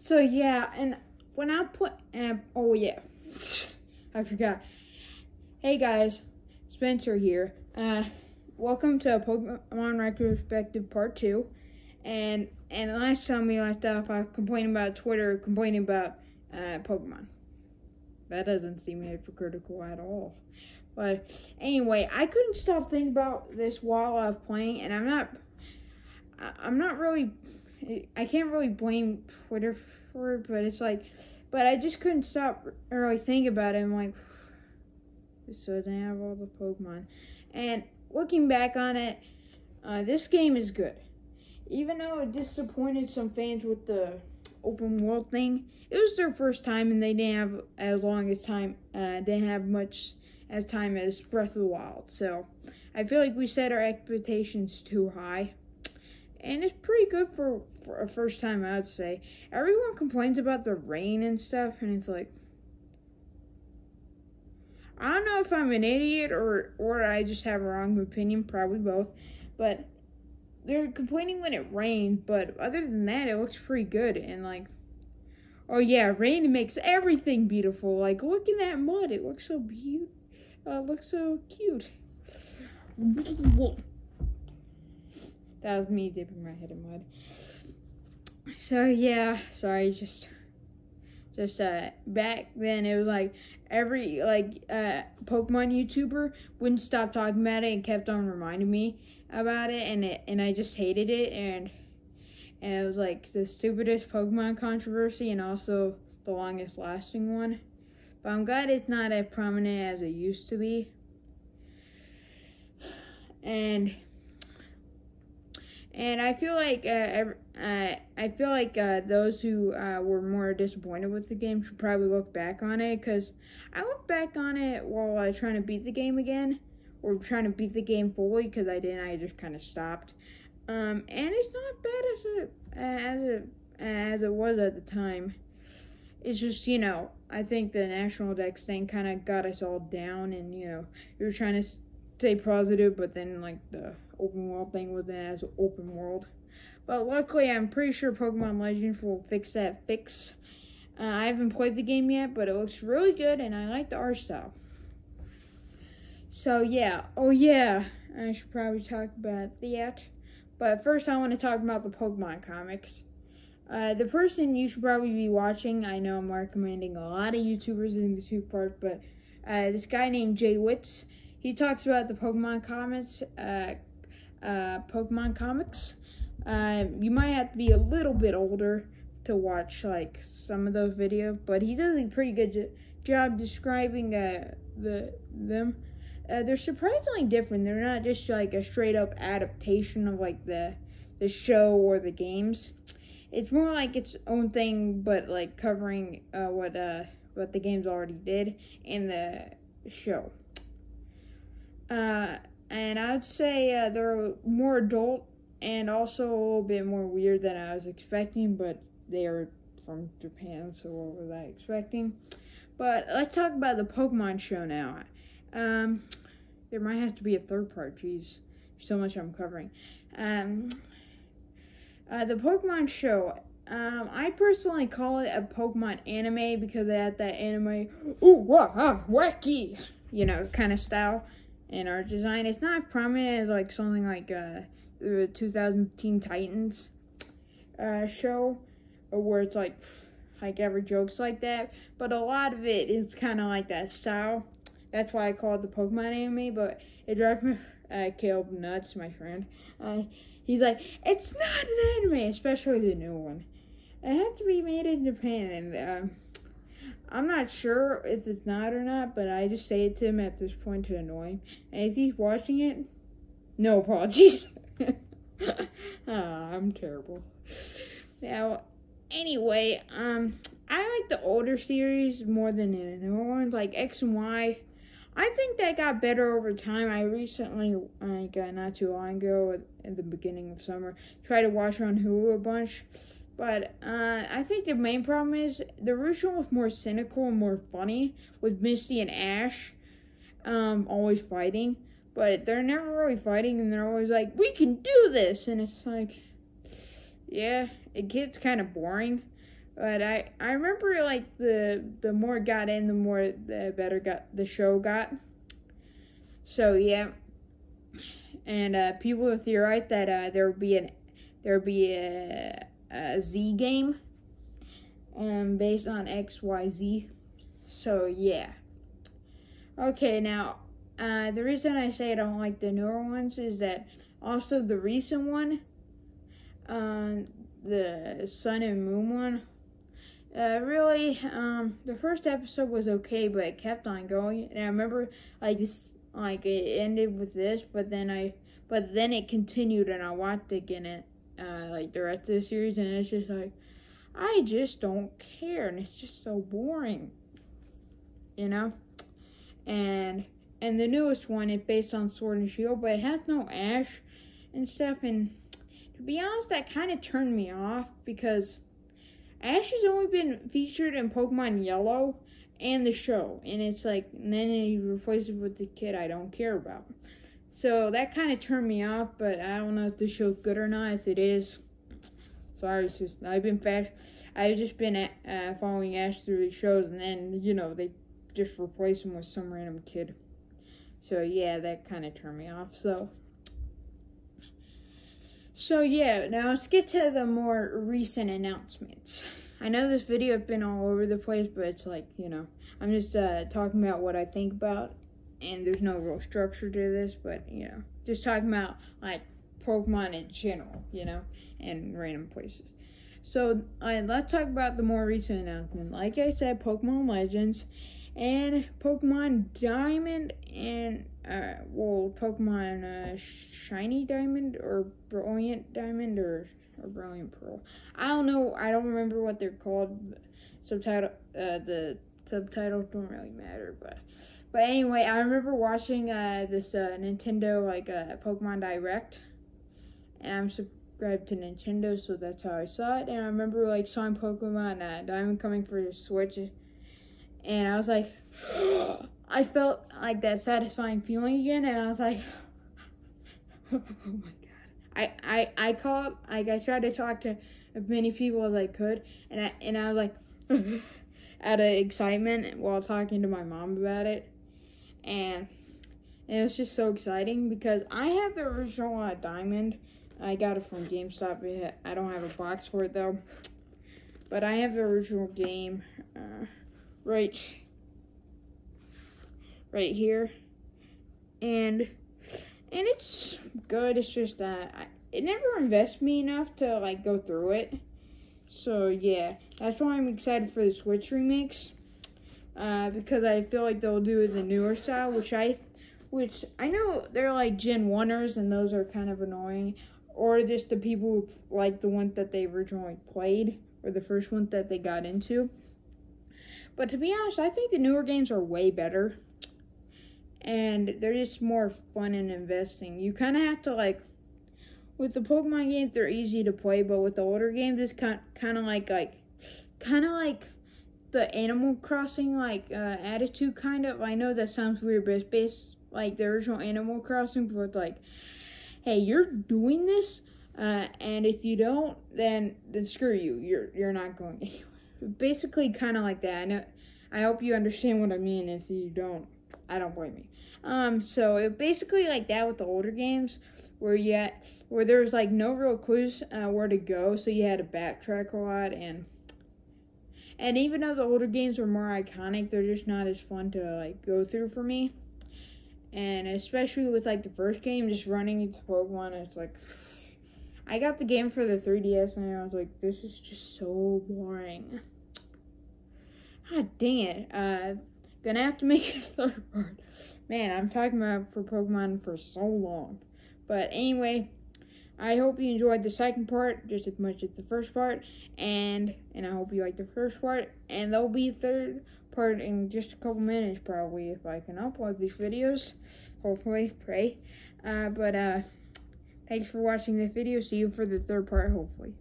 So yeah, and when I put, oh yeah, I forgot. Hey guys, Spencer here. Welcome to Pokemon Retrospective Part 2. And last time we left off, I was complaining about Twitter, complaining about Pokemon. That doesn't seem hypocritical at all. But anyway, I couldn't stop thinking about this while I was playing, and I'm not really, I can't really blame Twitter for it, but it's like, but I just couldn't stop really thinking about it. I'm like, this doesn't have all the Pokemon. And looking back on it, this game is good. Even though it disappointed some fans with the open world thing, it was their first time and they didn't have as long as time, didn't have much as time as Breath of the Wild. So I feel like we set our expectations too high. And it's pretty good for a first time, I would say. Everyone complains about the rain and stuff, and it's like, I don't know if I'm an idiot or I just have a wrong opinion, probably both. But they're complaining when it rains, but other than that, it looks pretty good. And like, oh yeah, rain makes everything beautiful. Like, look at that mud. It looks so beautiful. Looks so cute. That was me dipping my head in mud. So yeah, sorry, just back then it was like every Pokemon YouTuber wouldn't stop talking about it and kept on reminding me about it, and I just hated it, and it was like the stupidest Pokemon controversy and also the longest lasting one. But I'm glad it's not as prominent as it used to be. And I feel like those who were more disappointed with the game should probably look back on it, because I looked back on it while I was trying to beat the game again, or trying to beat the game fully, because I didn't. I just kind of stopped, and it's not bad as it was at the time. It's just, you know, I think the National Dex thing kind of got us all down, and you know, we were trying to stay positive, but then like the open world thing wasn't as open world. But luckily, I'm pretty sure Pokemon Legends will fix that fix. I haven't played the game yet, but it looks really good, and I like the art style. So yeah, oh yeah, I should probably talk about that. But first, I want to talk about the Pokemon comics. The person you should probably be watching, I know I'm recommending a lot of YouTubers in the two parts, but this guy named Jay Witz, he talks about the Pokemon comics. You might have to be a little bit older to watch like some of those videos, but he does a pretty good job describing them. They're surprisingly different. They're not just like a straight up adaptation of like the show or the games. It's more like its own thing, but like covering what the games already did in the show. And I would say they're more adult and also a little bit more weird than I was expecting, but they are from Japan, so what was I expecting? But let's talk about the Pokemon show now. There might have to be a third part, jeez, so much I'm covering. The Pokemon show, I personally call it a Pokemon anime because they had that anime, ooh, wah, wacky, you know, kind of style. And art design, it's not prominent as like something like the 2000 Teen Titans show, where it's like every joke's like that. But a lot of it is kind of like that style. That's why I call it the Pokemon anime. But it drives me Caleb nuts, my friend. He's like, it's not an anime, especially the new one. It has to be made in Japan, and I'm not sure if it's not or not, but I just say it to him at this point to annoy him. And if he's watching it, no apologies. I'm terrible. Now, anyway, I like the older series more than the newer ones, like X and Y. I think that got better over time. I recently, not too long ago, at the beginning of summer, tried to watch it on Hulu a bunch. But I think the main problem is the original was more cynical and more funny, with Misty and Ash always fighting. But they're never really fighting, and they're always like, we can do this! And it's like, yeah, it gets kind of boring. But I remember like the more it got in, the better the show got. So yeah, and people have theorized that there would be a Z game, based on XYZ. So yeah. Okay, now the reason I say I don't like the newer ones is that also the recent one, the Sun and Moon one. Really, the first episode was okay, but it kept on going. And I remember, like it ended with this, but then it continued, and I watched again like the rest of the series, and it's just like, I just don't care, and it's just so boring, you know. And the newest one is based on Sword and Shield, but it has no Ash and stuff. And to be honest, that kind of turned me off because Ash has only been featured in Pokemon Yellow and the show, and it's like, and then you replace it with the kid I don't care about. So that kind of turned me off, but I don't know if the show's good or not. If it is, sorry, it's just I've just been following Ash through these shows, and then they just replace him with some random kid. So yeah, that kind of turned me off. So yeah, now let's get to the more recent announcements. I know this video has been all over the place, but it's like, I'm just talking about what I think about, and there's no real structure to this, but, just talking about, like, Pokemon in general, and random places. So, let's talk about the more recent announcement. Like I said, Pokemon Legends and Pokemon Diamond and, Pokemon Shiny Diamond or Brilliant Diamond or Brilliant Pearl. I don't know. I don't remember what they're called. The subtitles don't really matter, but anyway, I remember watching this Nintendo Pokemon Direct, and I'm subscribed to Nintendo, so that's how I saw it. And I remember seeing Pokemon Diamond coming for the Switch, and I was like, I felt like that satisfying feeling again, and I was like, oh my god. I tried to talk to as many people as I could, and I was like, out of excitement while talking to my mom about it, and it was just so exciting because I have the original Diamond. I got it from GameStop. I don't have a box for it though, but I have the original game right here, and it's good. It's just that it never invests me enough to go through it. So yeah, that's why I'm excited for the Switch remix, because I feel like they'll do the newer style, which I know they're like Gen 1ers, and those are kind of annoying, or just the people who like the one that they originally played, or the first one that they got into. But to be honest, I think the newer games are way better, and they're just more fun and investing. You kind of have to with the Pokemon games, they're easy to play, but with the older games, it's kind of like the Animal Crossing attitude, kind of. I know that sounds weird, but it's based like the original Animal Crossing, but it's like, hey, you're doing this, and if you don't, then screw you. You're not going anywhere. Basically, kind of like that. I hope you understand what I mean. If you don't, I don't blame you. So it basically like that with the older games, where there's no real clues where to go, so you had to backtrack a lot, and even though the older games were more iconic, they're just not as fun to go through for me. And especially with the first game, just running into Pokemon, it's like, I got the game for the 3DS, and I was like, this is just so boring. God dang it. Gonna have to make a third part. Man, I'm talking about for Pokemon for so long. But anyway, I hope you enjoyed the second part just as much as the first part. And I hope you liked the first part. And there'll be a third part in just a couple minutes probably, if I can upload these videos. Hopefully, pray. Thanks for watching this video. See you for the third part, hopefully.